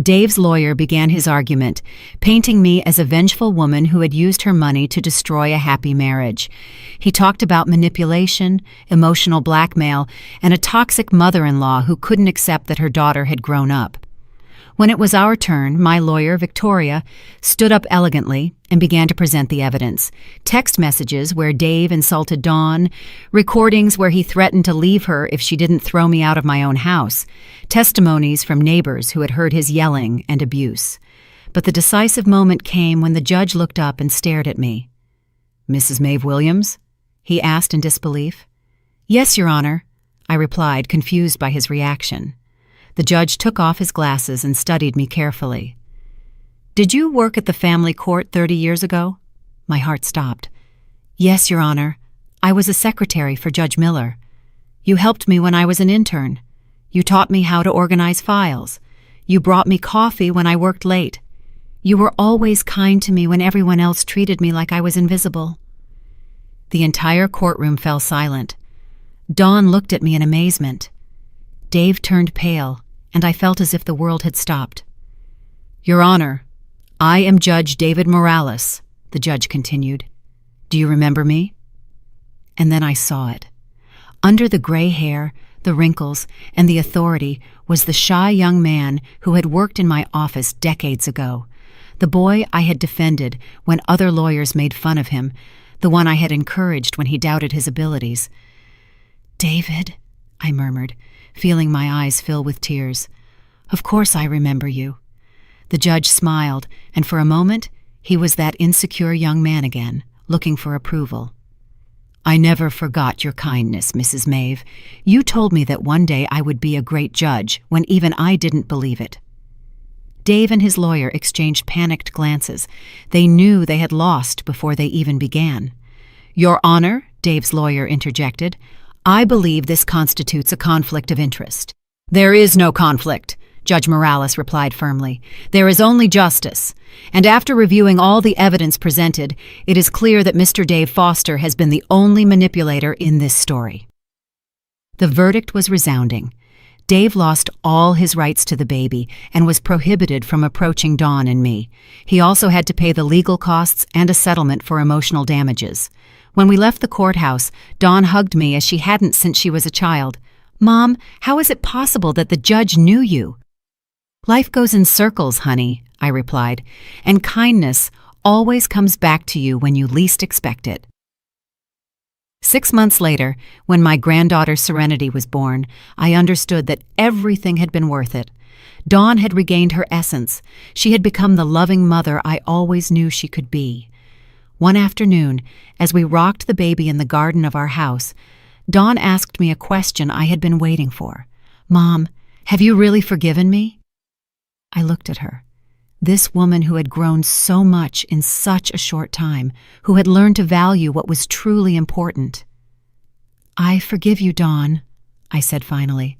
[SPEAKER 1] Dave's lawyer began his argument, painting me as a vengeful woman who had used her money to destroy a happy marriage. He talked about manipulation, emotional blackmail, and a toxic mother-in-law who couldn't accept that her daughter had grown up. When it was our turn, my lawyer, Victoria, stood up elegantly and began to present the evidence. Text messages where Dave insulted Dawn, recordings where he threatened to leave her if she didn't throw me out of my own house, testimonies from neighbors who had heard his yelling and abuse. But the decisive moment came when the judge looked up and stared at me. "Mrs. Maeve Williams?" he asked in disbelief. "Yes, Your Honor," I replied, confused by his reaction. The judge took off his glasses and studied me carefully. "Did you work at the family court 30 years ago?" My heart stopped. "Yes, Your Honor. I was a secretary for Judge Miller. You helped me when I was an intern. You taught me how to organize files. You brought me coffee when I worked late. You were always kind to me when everyone else treated me like I was invisible." The entire courtroom fell silent. Dawn looked at me in amazement. Dave turned pale, and I felt as if the world had stopped. "Your Honor, I am Judge David Morales," the judge continued. "Do you remember me?" And then I saw it. Under the gray hair, the wrinkles, and the authority was the shy young man who had worked in my office decades ago, the boy I had defended when other lawyers made fun of him, the one I had encouraged when he doubted his abilities. "David," I murmured, feeling my eyes fill with tears. "Of course I remember you." The judge smiled, and for a moment he was that insecure young man again, looking for approval. "I never forgot your kindness, Mrs. Maeve. You told me that one day I would be a great judge when even I didn't believe it." Dave and his lawyer exchanged panicked glances. They knew they had lost before they even began. "Your Honor," Dave's lawyer interjected, "I believe this constitutes a conflict of interest." "There is no conflict," Judge Morales replied firmly. "There is only justice. And after reviewing all the evidence presented, it is clear that Mr. Dave Foster has been the only manipulator in this story." The verdict was resounding. Dave lost all his rights to the baby and was prohibited from approaching Dawn and me. He also had to pay the legal costs and a settlement for emotional damages. When we left the courthouse, Dawn hugged me as she hadn't since she was a child. "Mom, how is it possible that the judge knew you?" "Life goes in circles, honey," I replied, "and kindness always comes back to you when you least expect it." 6 months later, when my granddaughter Serenity was born, I understood that everything had been worth it. Dawn had regained her essence. She had become the loving mother I always knew she could be. One afternoon, as we rocked the baby in the garden of our house, Dawn asked me a question I had been waiting for. "Mom, have you really forgiven me?" I looked at her. This woman who had grown so much in such a short time, who had learned to value what was truly important. "I forgive you, Dawn," I said finally.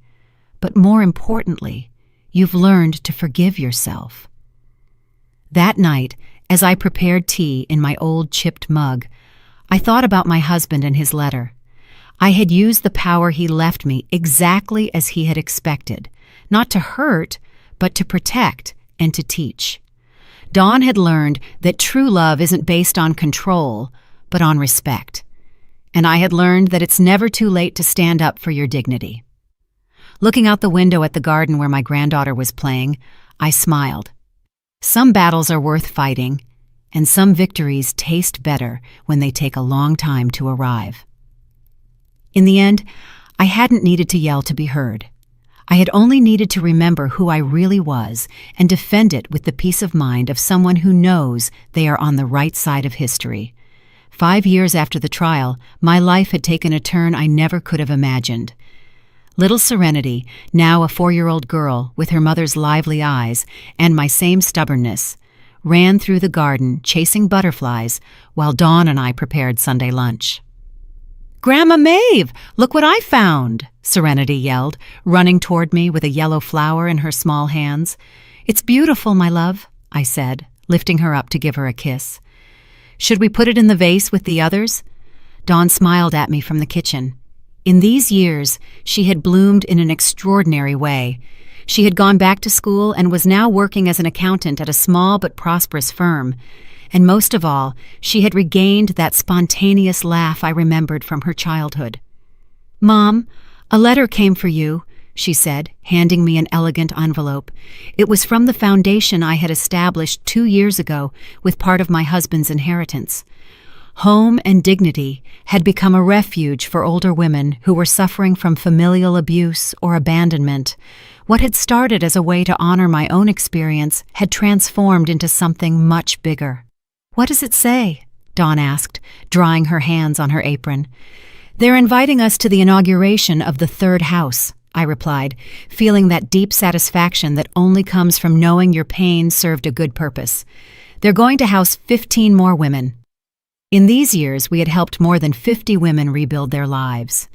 [SPEAKER 1] "But more importantly, you've learned to forgive yourself." That night, as I prepared tea in my old chipped mug, I thought about my husband and his letter. I had used the power he left me exactly as he had expected, not to hurt, but to protect and to teach. Dawn had learned that true love isn't based on control, but on respect. And I had learned that it's never too late to stand up for your dignity. Looking out the window at the garden where my granddaughter was playing, I smiled. Some battles are worth fighting, and some victories taste better when they take a long time to arrive. In the end, I hadn't needed to yell to be heard. I had only needed to remember who I really was and defend it with the peace of mind of someone who knows they are on the right side of history. 5 years after the trial, my life had taken a turn I never could have imagined. Little Serenity, now a 4-year-old girl with her mother's lively eyes and my same stubbornness, ran through the garden chasing butterflies while Dawn and I prepared Sunday lunch. "Grandma Maeve, look what I found!" Serenity yelled, running toward me with a yellow flower in her small hands. "It's beautiful, my love," I said, lifting her up to give her a kiss. "Should we put it in the vase with the others?" Dawn smiled at me from the kitchen. In these years, she had bloomed in an extraordinary way. She had gone back to school and was now working as an accountant at a small but prosperous firm. And most of all, she had regained that spontaneous laugh I remembered from her childhood. "Mom, a letter came for you," she said, handing me an elegant envelope. It was from the foundation I had established 2 years ago with part of my husband's inheritance. Home and Dignity had become a refuge for older women who were suffering from familial abuse or abandonment. What had started as a way to honor my own experience had transformed into something much bigger. "What does it say?" Dawn asked, drying her hands on her apron. They're inviting us to the inauguration of the third house, I replied, feeling that deep satisfaction that only comes from knowing your pain served a good purpose. They're going to house 15 more women. In these years, we had helped more than 50 women rebuild their lives.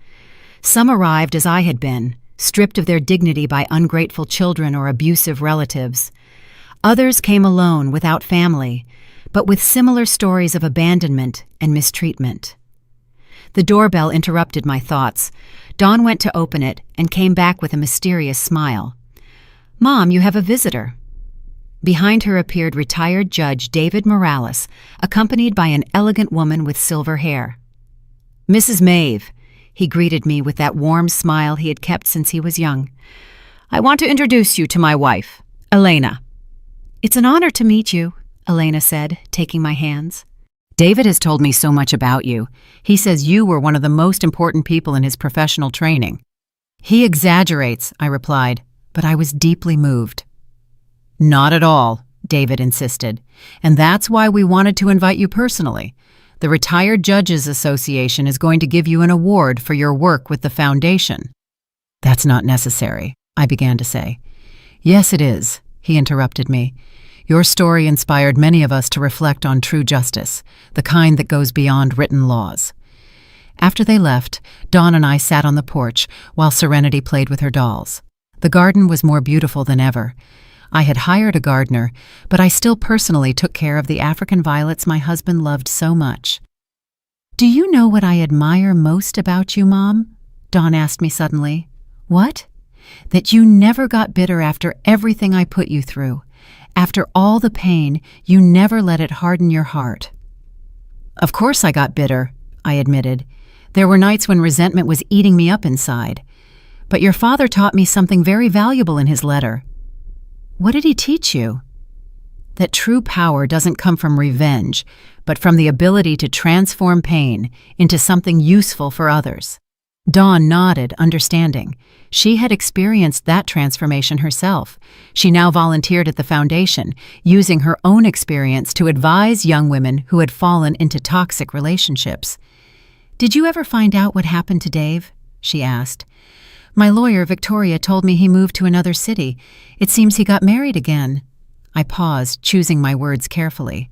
[SPEAKER 1] Some arrived as I had been, stripped of their dignity by ungrateful children or abusive relatives. Others came alone, without family, but with similar stories of abandonment and mistreatment. The doorbell interrupted my thoughts. Dawn went to open it and came back with a mysterious smile. "Mom, you have a visitor." Behind her appeared retired Judge David Morales, accompanied by an elegant woman with silver hair. "Mrs. Maeve," he greeted me with that warm smile he had kept since he was young. "I want to introduce you to my wife, Elena." "It's an honor to meet you," Elena said, taking my hands. "David has told me so much about you. He says you were one of the most important people in his professional training." "He exaggerates," I replied, but I was deeply moved. "Not at all," David insisted, "and that's why we wanted to invite you personally. The Retired Judges Association is going to give you an award for your work with the foundation." "That's not necessary," I began to say. "Yes, it is," he interrupted me. "Your story inspired many of us to reflect on true justice, the kind that goes beyond written laws." After they left, Dawn and I sat on the porch while Serenity played with her dolls. The garden was more beautiful than ever. I had hired a gardener, but I still personally took care of the African violets my husband loved so much. "Do you know what I admire most about you, Mom?" Dawn asked me suddenly. "What?" "That you never got bitter after everything I put you through. After all the pain, you never let it harden your heart." "Of course I got bitter," I admitted. "There were nights when resentment was eating me up inside. But your father taught me something very valuable in his letter." "What did he teach you?" "That true power doesn't come from revenge, but from the ability to transform pain into something useful for others." Dawn nodded, understanding. She had experienced that transformation herself. She now volunteered at the foundation, using her own experience to advise young women who had fallen into toxic relationships. "Did you ever find out what happened to Dave?" she asked. "My lawyer, Victoria, told me he moved to another city. It seems he got married again." I paused, choosing my words carefully.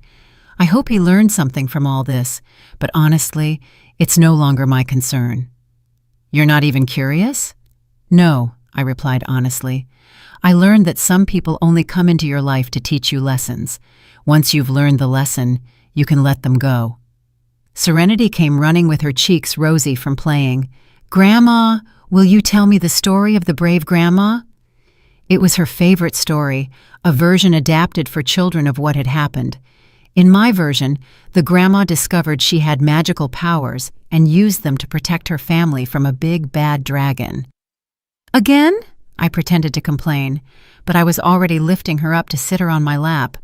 [SPEAKER 1] "I hope he learned something from all this, but honestly, it's no longer my concern." "You're not even curious?" "No," I replied honestly. "I learned that some people only come into your life to teach you lessons. Once you've learned the lesson, you can let them go." Serenity came running with her cheeks rosy from playing. "Grandma, will you tell me the story of the brave grandma?" It was her favorite story, a version adapted for children of what had happened. In my version, the grandma discovered she had magical powers and used them to protect her family from a big, bad dragon. "Again?" I pretended to complain, but I was already lifting her up to sit her on my lap.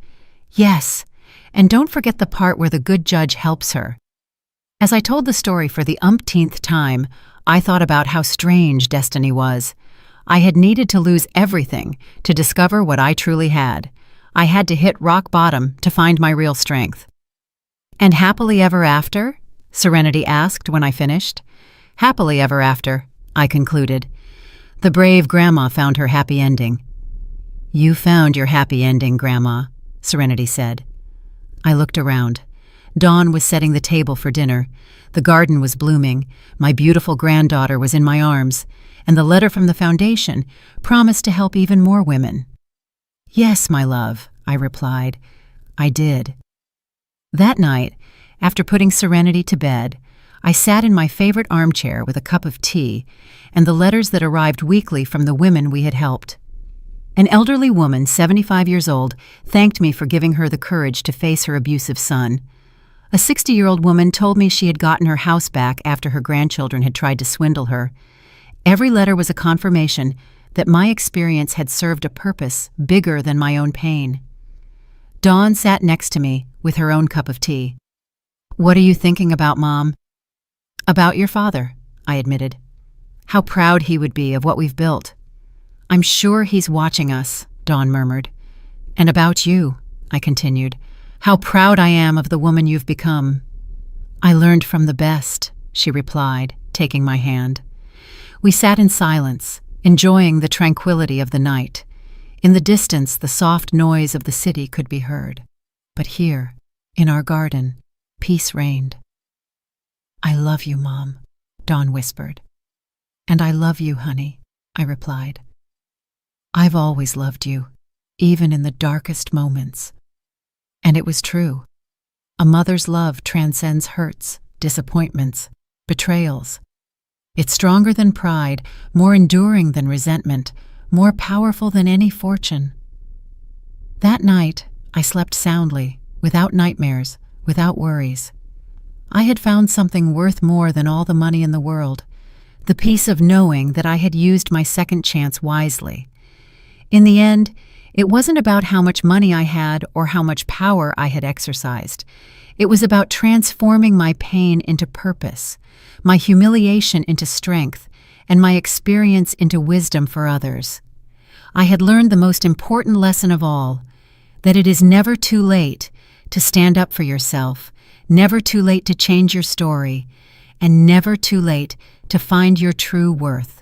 [SPEAKER 1] "Yes, and don't forget the part where the good judge helps her." As I told the story for the umpteenth time, I thought about how strange destiny was. I had needed to lose everything to discover what I truly had. I had to hit rock bottom to find my real strength. "And happily ever after?" Serenity asked when I finished. "Happily ever after," I concluded. "The brave grandma found her happy ending." "You found your happy ending, Grandma," Serenity said. I looked around. Dawn was setting the table for dinner. The garden was blooming. My beautiful granddaughter was in my arms, and the letter from the foundation promised to help even more women. "Yes, my love," I replied. I did. That night, after putting Serenity to bed, I sat in my favorite armchair with a cup of tea and the letters that arrived weekly from the women we had helped. An elderly woman, 75 years old, thanked me for giving her the courage to face her abusive son. A 60-year-old woman told me she had gotten her house back after her grandchildren had tried to swindle her. Every letter was a confirmation that my experience had served a purpose bigger than my own pain. Dawn sat next to me with her own cup of tea. "What are you thinking about, Mom?" "About your father," I admitted. "How proud he would be of what we've built." "I'm sure he's watching us," Dawn murmured. "And about you," I continued. "How proud I am of the woman you've become." "I learned from the best," she replied, taking my hand. We sat in silence, enjoying the tranquility of the night. In the distance, the soft noise of the city could be heard. But here, in our garden, peace reigned. "I love you, Mom," Dawn whispered. "And I love you, honey," I replied. "I've always loved you, even in the darkest moments." And it was true. A mother's love transcends hurts, disappointments, betrayals. It's stronger than pride, more enduring than resentment, more powerful than any fortune. That night, I slept soundly, without nightmares, without worries. I had found something worth more than all the money in the world, the peace of knowing that I had used my second chance wisely. In the end, it wasn't about how much money I had or how much power I had exercised. It was about transforming my pain into purpose, my humiliation into strength, and my experience into wisdom for others. I had learned the most important lesson of all, that it is never too late to stand up for yourself, never too late to change your story, and never too late to find your true worth.